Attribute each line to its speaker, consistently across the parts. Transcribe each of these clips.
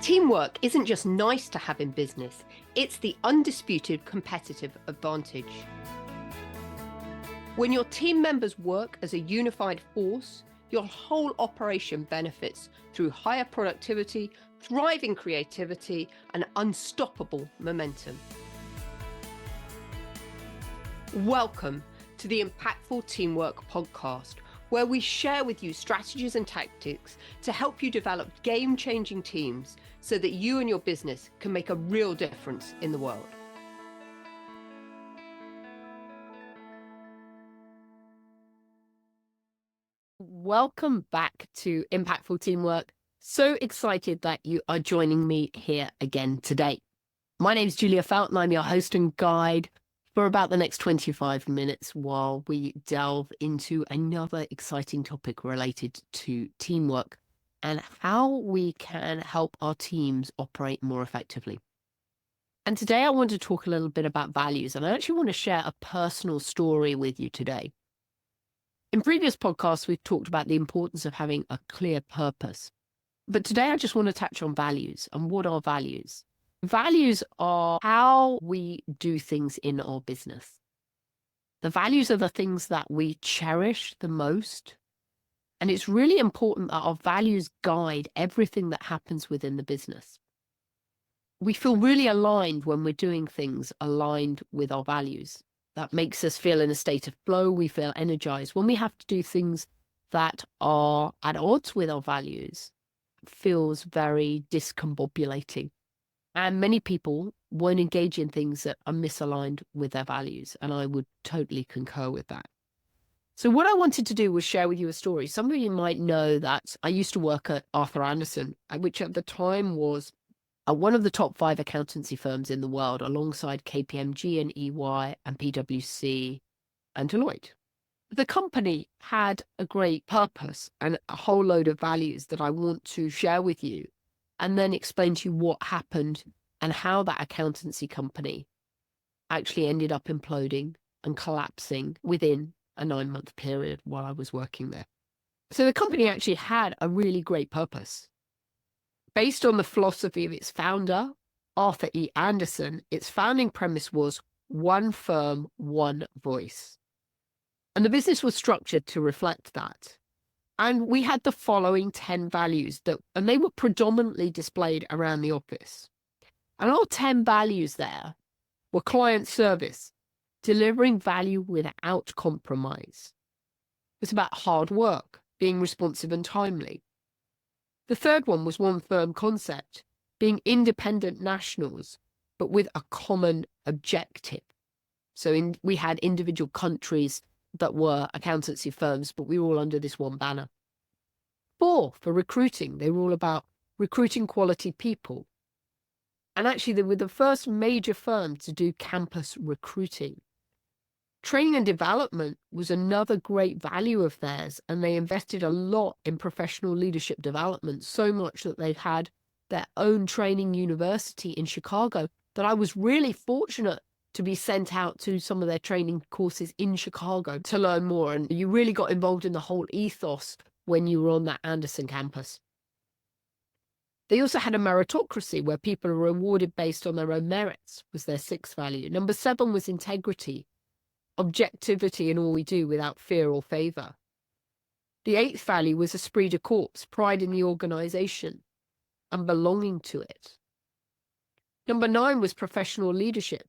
Speaker 1: Teamwork isn't just nice to have in business, it's the undisputed competitive advantage. When your team members work as a unified force, your whole operation benefits through higher productivity, thriving creativity, and unstoppable momentum. Welcome to the Impactful Teamwork Podcast, where we share with you strategies and tactics to help you develop game-changing teams so that you and your business can make a real difference in the world. Welcome back to Impactful Teamwork. So excited that you are joining me here again today. My name is Julia Felton. I'm your host and guide for about the next 25 minutes while we delve into another exciting topic related to teamwork and how we can help our teams operate more effectively. And today I want to talk a little bit about values, and I actually want to share a personal story with you today. In previous podcasts, we've talked about the importance of having a clear purpose. But today I just want to touch on values. And what are values? Values are how we do things in our business. The values are the things that we cherish the most. And it's really important that our values guide everything that happens within the business. We feel really aligned when we're doing things aligned with our values. That makes us feel in a state of flow. We feel energized. When we have to do things that are at odds with our values, it feels very discombobulating. And many people won't engage in things that are misaligned with their values. And I would totally concur with that. So what I wanted to do was share with you a story. Some of you might know that I used to work at Arthur Andersen, which at the time was one of the top 5 accountancy firms in the world, alongside KPMG and EY and PwC and Deloitte. The company had a great purpose and a whole load of values that I want to share with you, and then explain to you what happened and how that accountancy company actually ended up imploding and collapsing within a 9-month period while I was working there. So the company actually had a really great purpose. Based on the philosophy of its founder, Arthur E. Andersen, its founding premise was one firm, one voice. And the business was structured to reflect that. And we had the following 10 values and they were predominantly displayed around the office. And our 10 values there were client service, delivering value without compromise. It's about hard work, being responsive and timely. The third one was one firm concept, being independent nationals, but with a common objective. So we had individual countries that were accountancy firms, but we were all under this one banner. 4, for recruiting, they were all about recruiting quality people. And actually, they were the first major firm to do campus recruiting. Training and development was another great value of theirs, and they invested a lot in professional leadership development, so much that they've had their own training university in Chicago, that I was really fortunate to be sent out to some of their training courses in Chicago to learn more. And you really got involved in the whole ethos when you were on that Andersen campus. They also had a meritocracy where people are rewarded based on their own merits, was their 6th value. Number 7 was integrity. Objectivity in all we do without fear or favor. The 8th value was esprit de corps, pride in the organization and belonging to it. Number 9 was professional leadership.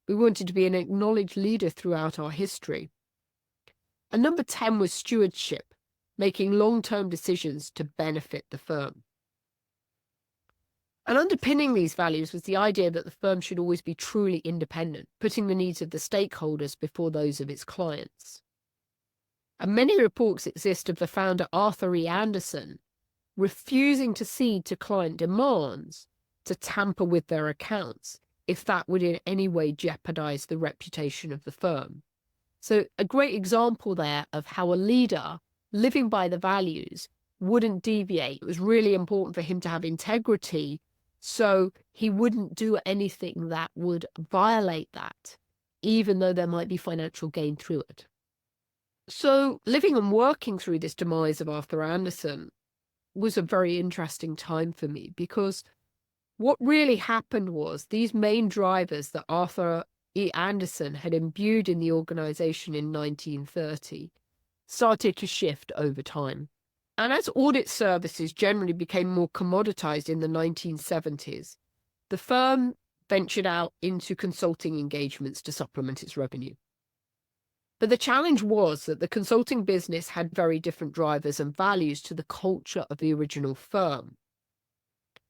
Speaker 1: We wanted to be an acknowledged leader throughout our history. And number 10 was stewardship, making long-term decisions to benefit the firm. And underpinning these values was the idea that the firm should always be truly independent, putting the needs of the stakeholders before those of its clients. And many reports exist of the founder Arthur E. Andersen refusing to cede to client demands to tamper with their accounts if that would in any way jeopardize the reputation of the firm. So a great example there of how a leader living by the values wouldn't deviate. It was really important for him to have integrity, so he wouldn't do anything that would violate that, even though there might be financial gain through it. So living and working through this demise of Arthur Andersen was a very interesting time for me, because What really happened was these main drivers that Arthur E. Anderson had imbued in the organization in 1930 started to shift over time. And as audit services generally became more commoditized in the 1970s, the firm ventured out into consulting engagements to supplement its revenue. But the challenge was that the consulting business had very different drivers and values to the culture of the original firm.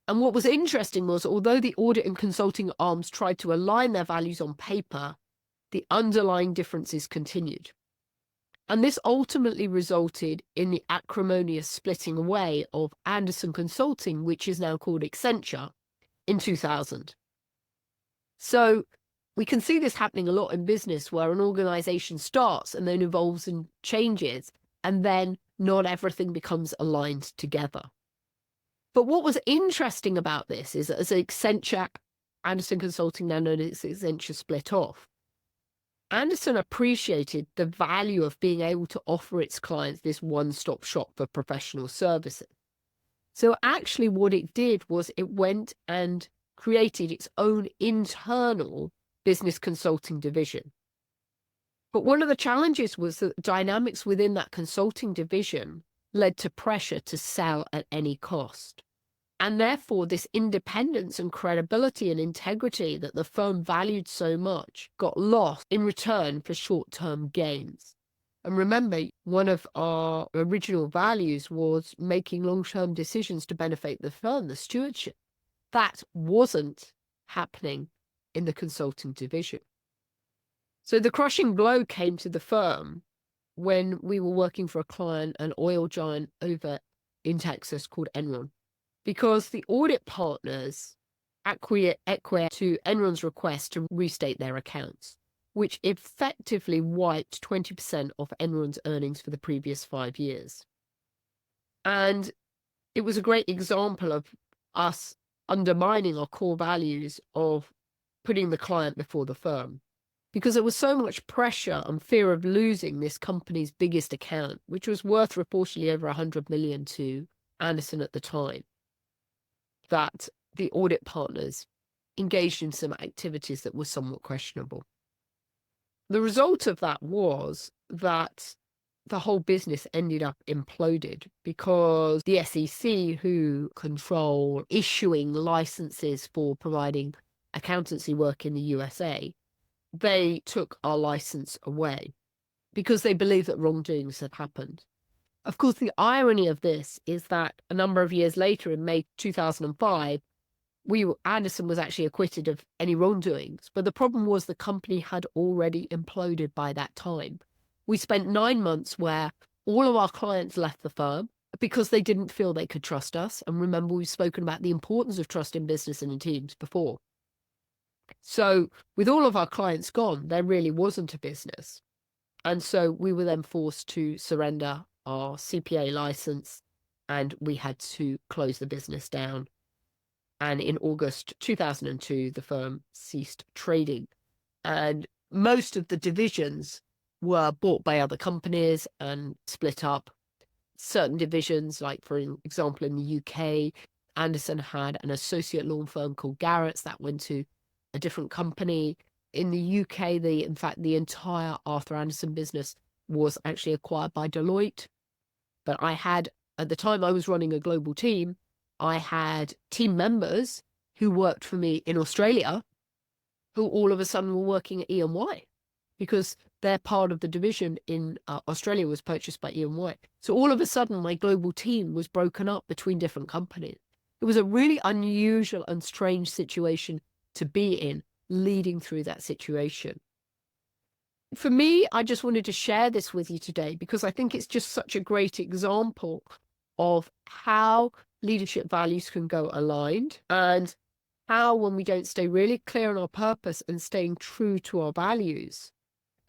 Speaker 1: And what was interesting was, although the audit and consulting arms tried to align their values on paper, the underlying differences continued. And this ultimately resulted in the acrimonious splitting away of Anderson Consulting, which is now called Accenture, in 2000. So we can see this happening a lot in business, where an organization starts and then evolves and changes, and then not everything becomes aligned together. But what was interesting about this is that as Accenture, Anderson Consulting, now known as Accenture, split off, Anderson appreciated the value of being able to offer its clients this one-stop shop for professional services. So actually what it did was it went and created its own internal business consulting division. But one of the challenges was that dynamics within that consulting division led to pressure to sell at any cost. And therefore, this independence and credibility and integrity that the firm valued so much got lost in return for short-term gains. And remember, one of our original values was making long-term decisions to benefit the firm, the stewardship. That wasn't happening in the consulting division. So the crushing blow came to the firm when we were working for a client, an oil giant over in Texas called Enron, because the audit partners acquiesced to Enron's request to restate their accounts, which effectively wiped 20% of Enron's earnings for the previous 5 years. And it was a great example of us undermining our core values of putting the client before the firm, because there was so much pressure and fear of losing this company's biggest account, which was worth reportedly over 100 million to Anderson at the time, that the audit partners engaged in some activities that were somewhat questionable. The result of that was that the whole business ended up imploded, because the SEC, who control issuing licenses for providing accountancy work in the USA, they took our license away because they believed that wrongdoings had happened. Of course, the irony of this is that a number of years later, in May 2005, Anderson was actually acquitted of any wrongdoings. But the problem was the company had already imploded by that time. We spent 9 months where all of our clients left the firm because they didn't feel they could trust us. And remember, we've spoken about the importance of trust in business and in teams before. So with all of our clients gone, there really wasn't a business. And so we were then forced to surrender our CPA license, and we had to close the business down. And in August 2002, the firm ceased trading. And most of the divisions were bought by other companies and split up. Certain divisions, like for example, in the UK, Anderson had an associate law firm called Garrett's that went to a different company. In the UK, in fact, the entire Arthur Anderson business was actually acquired by Deloitte. But at the time I was running a global team, I had team members who worked for me in Australia who all of a sudden were working at E&Y because their part of the division in Australia was purchased by E&Y. So all of a sudden, my global team was broken up between different companies. It was a really unusual and strange situation to be in, leading through that situation. For me, I just wanted to share this with you today because I think it's just such a great example of how leadership values can go aligned, and how, when we don't stay really clear on our purpose and staying true to our values,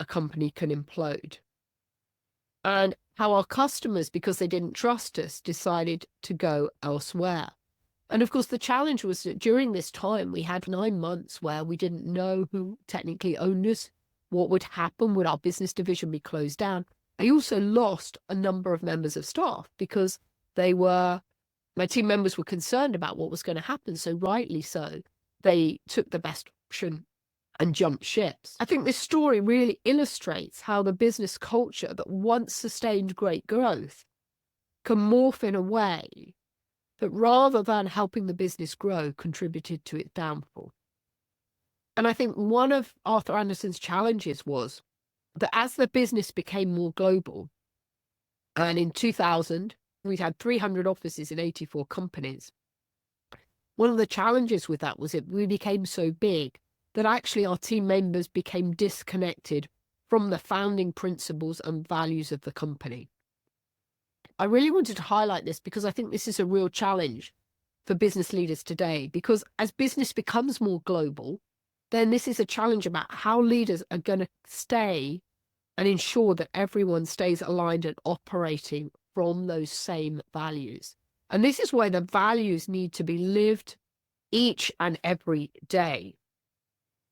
Speaker 1: a company can implode. And how our customers, because they didn't trust us, decided to go elsewhere. And of course, the challenge was that during this time, we had 9 months where we didn't know who technically owned us, what would happen, would our business division be closed down? I also lost a number of members of staff because they were My team members were concerned about what was going to happen, so rightly so, they took the best option and jumped ships. I think this story really illustrates how the business culture that once sustained great growth can morph in a way that, rather than helping the business grow, contributed to its downfall. And I think one of Arthur Andersen's challenges was that as the business became more global, and in 2000, we'd had 300 offices in 84 companies. One of the challenges with that was we became so big that actually our team members became disconnected from the founding principles and values of the company. I really wanted to highlight this because I think this is a real challenge for business leaders today, because as business becomes more global, then this is a challenge about how leaders are going to stay and ensure that everyone stays aligned and operating from those same values. And this is why the values need to be lived each and every day.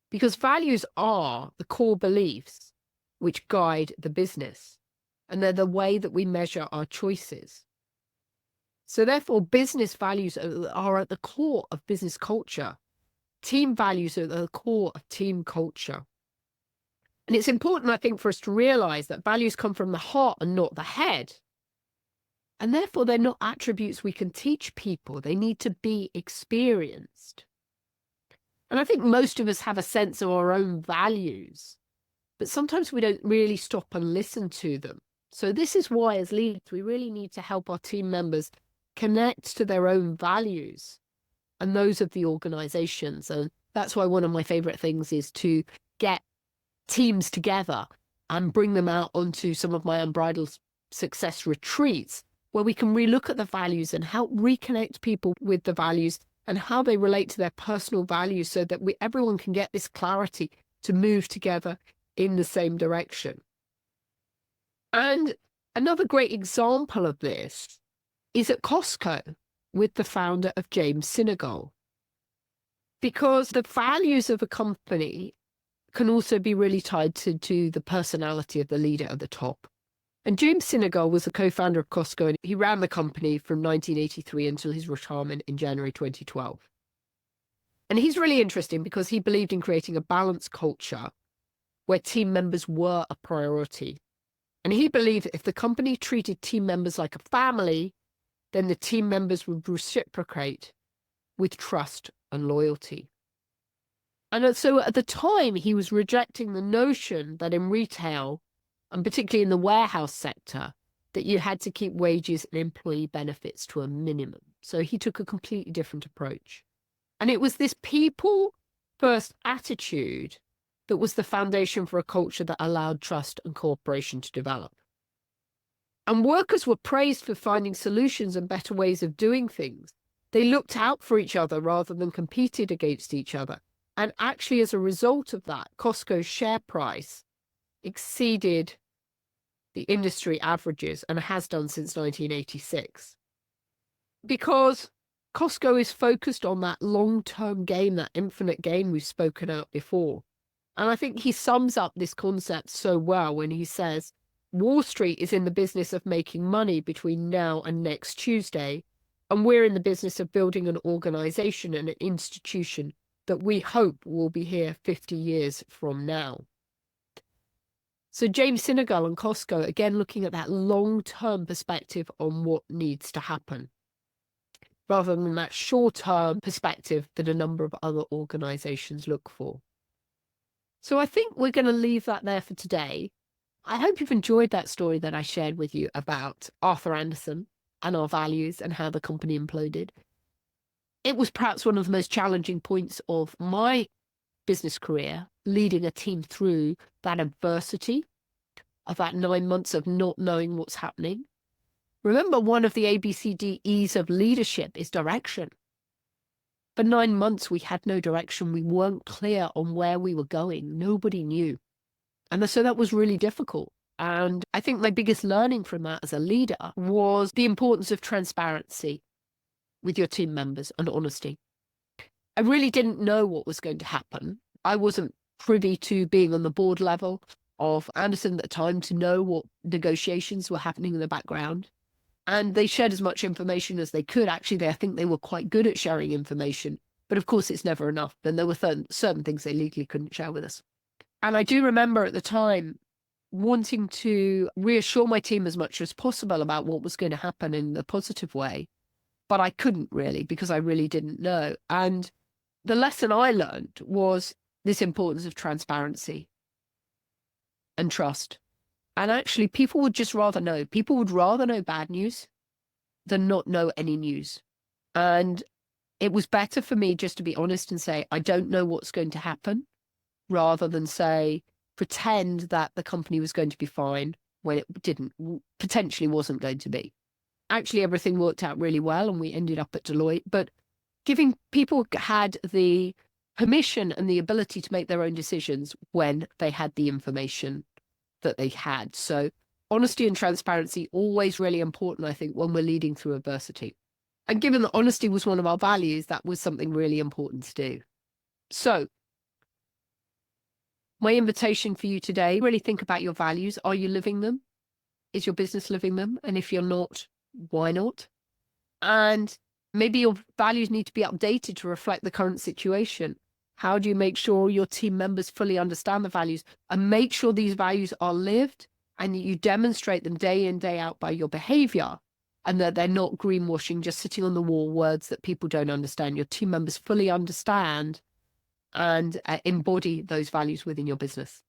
Speaker 1: Because values are the core beliefs which guide the business, and they're the way that we measure our choices. So therefore, business values are at the core of business culture. Team values are at the core of team culture. And it's important, I think, for us to realize that values come from the heart and not the head. And therefore, they're not attributes we can teach people. They need to be experienced. And I think most of us have a sense of our own values, but sometimes we don't really stop and listen to them. So this is why, as leaders, we really need to help our team members connect to their own values and those of the organizations. And that's why one of my favorite things is to get teams together and bring them out onto some of my Unbridled Success retreats, where we can relook at the values and help reconnect people with the values and how they relate to their personal values, so that everyone can get this clarity to move together in the same direction. And another great example of this is at Costco with the founder of James Sinegal. Because the values of a company can also be really tied to the personality of the leader at the top. And James Sinegal was the co-founder of Costco, and he ran the company from 1983 until his retirement in January 2012. And he's really interesting because he believed in creating a balanced culture where team members were a priority. And he believed that if the company treated team members like a family, then the team members would reciprocate with trust and loyalty. And so at the time, he was rejecting the notion that in retail, and particularly in the warehouse sector, that you had to keep wages and employee benefits to a minimum. So he took a completely different approach. And it was this people-first attitude that was the foundation for a culture that allowed trust and cooperation to develop. And workers were praised for finding solutions and better ways of doing things. They looked out for each other rather than competed against each other. And actually, as a result of that, Costco's share price exceeded the industry averages and has done since 1986. Because Costco is focused on that long-term gain, that infinite gain we've spoken out before. And I think he sums up this concept so well when he says, Wall Street is in the business of making money between now and next Tuesday, and we're in the business of building an organization and an institution that we hope will be here 50 years from now. So James Sinegal and Costco, again, looking at that long-term perspective on what needs to happen, rather than that short-term perspective that a number of other organizations look for. So I think we're going to leave that there for today. I hope you've enjoyed that story that I shared with you about Arthur Andersen and our values and how the company imploded. It was perhaps one of the most challenging points of my business career, leading a team through that adversity of that 9 months of not knowing what's happening. Remember, one of the ABCDEs of leadership is direction. For 9 months, we had no direction. We weren't clear on where we were going. Nobody knew. And so that was really difficult. And I think my biggest learning from that as a leader was the importance of transparency with your team members and honesty. I really didn't know what was going to happen. I wasn't privy to being on the board level of Andersen at the time to know what negotiations were happening in the background. And they shared as much information as they could. Actually, I think they were quite good at sharing information. But of course, it's never enough. And there were certain things they legally couldn't share with us. And I do remember at the time wanting to reassure my team as much as possible about what was going to happen in the positive way. But I couldn't really, because I really didn't know. And the lesson I learned was this importance of transparency and trust. And actually, people would just rather know. People would rather know bad news than not know any news. And it was better for me just to be honest and say, I don't know what's going to happen, rather than say, pretend that the company was going to be fine when it didn't, potentially wasn't going to be. Actually, everything worked out really well and we ended up at Deloitte. But giving people had the permission and the ability to make their own decisions when they had the information that they had. So honesty and transparency, always really important, I think, when we're leading through adversity. And given that honesty was one of our values, that was something really important to do. So my invitation for you today, really think about your values. Are you living them? Is your business living them? And if you're not, why not? And maybe your values need to be updated to reflect the current situation. How do you make sure your team members fully understand the values and make sure these values are lived and you demonstrate them day in, day out by your behavior, and that they're not greenwashing, just sitting on the wall, words that people don't understand. Your team members fully understand and embody those values within your business.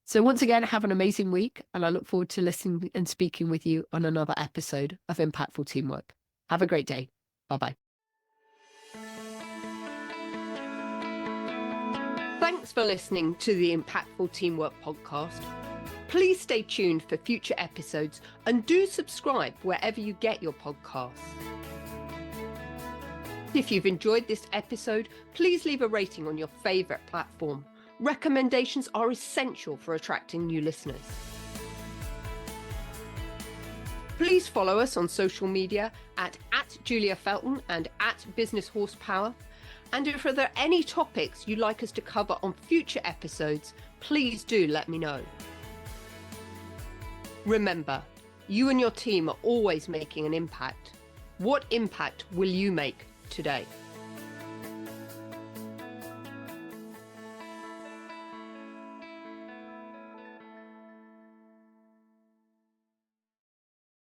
Speaker 1: So once again, have an amazing week, and I look forward to listening and speaking with you on another episode of Impactful Teamwork. Have a great day. Bye-bye. Thanks for listening to the Impactful Teamwork podcast. Please stay tuned for future episodes and do subscribe wherever you get your podcasts. If you've enjoyed this episode, please leave a rating on your favorite platform. Recommendations are essential for attracting new listeners. Please follow us on social media at Julia Felton and at Business Horsepower. And if there are any topics you'd like us to cover on future episodes, please do let me know. Remember, you and your team are always making an impact. What impact will you make today?